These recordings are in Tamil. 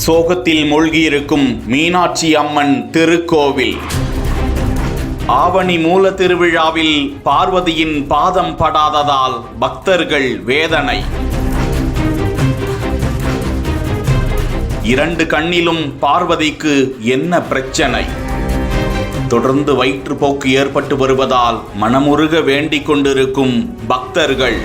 சோகத்தில் மூழ்கியிருக்கும் மீனாட்சி அம்மன் திருக்கோவில். ஆவணி மூல திருவிழாவில் பார்வதியின் பாதம் படாததால் பக்தர்கள் வேதனை. 2 கண்ணிலும் பார்வதிக்கு என்ன பிரச்சனை? தொடர்ந்து வயிற்றுப்போக்கு ஏற்பட்டு வருவதால் மனமுருக வேண்டிக் கொண்டிருக்கும் பக்தர்கள்.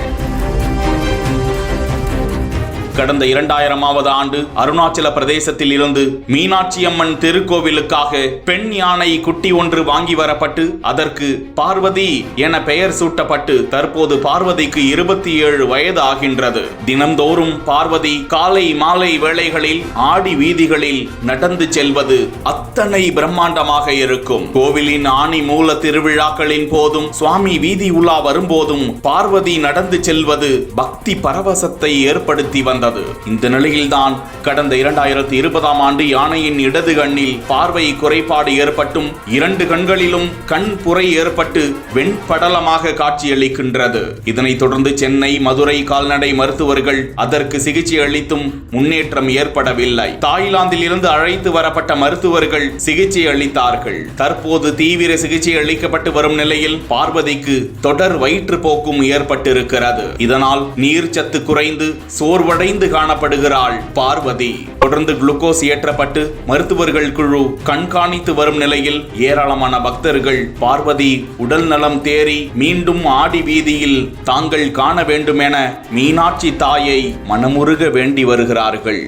கடந்த 2000ஆவது ஆண்டு அருணாச்சல பிரதேசத்தில் இருந்து மீனாட்சி அம்மன் திருக்கோவிலுக்காக பெண் யானை குட்டி ஒன்று வாங்கி வரப்பட்டு அதற்கு பார்வதி என பெயர் சூட்டப்பட்டு தற்போது பார்வதிக்கு 27 வயது ஆகின்றது. தினம்தோறும் பார்வதி காலை மாலை வேளைகளில் ஆடி வீதிகளில் நடந்து செல்வது அத்தனை பிரம்மாண்டமாக இருக்கும். கோவிலின் ஆணி மூல திருவிழாக்களின் போதும் சுவாமி வீதி உலா வரும்போதும் பார்வதி நடந்து செல்வது பக்தி பரவசத்தை ஏற்படுத்தி வந்தது. இந்த நிலையில்தான் கடந்த 2020ஆம் ஆண்டு யானையின் இடது கண்ணில் பார்வை குறைபாடு ஏற்பட்டும் 2 கண்களிலும் கண் புரை ஏற்பட்டு வெண்படலமாக காட்சியளிக்கின்றது. இதனைத் தொடர்ந்து சென்னை, மதுரை கால்நடை மருத்துவர்கள் அதற்கு சிகிச்சை அளித்தும் முன்னேற்றம் ஏற்படவில்லை. தாய்லாந்தில் இருந்து அழைத்து வரப்பட்ட மருத்துவர்கள் சிகிச்சை அளித்தார்கள். தற்போது தீவிர சிகிச்சை அளிக்கப்பட்டு வரும் நிலையில் பார்வதிக்கு தொடர் வயிற்றுப்போக்கும் ஏற்பட்டிருக்கிறது. இதனால் நீர்ச்சத்து குறைந்து சோர்வடைந்து காணப்படுகிறாள் பார்வதி. தொடர்ந்து குளுக்கோஸ் ஏற்றப்பட்டு மருத்துவர்கள் குழு கண்காணித்து வரும் நிலையில் ஏராளமான பக்தர்கள் பார்வதி உடல் நலம் தேறி மீண்டும் ஆடி வீதியில் தாங்கள் காண வேண்டும் என மீனாட்சி தாயை மனமுருக வேண்டி வருகிறார்கள்.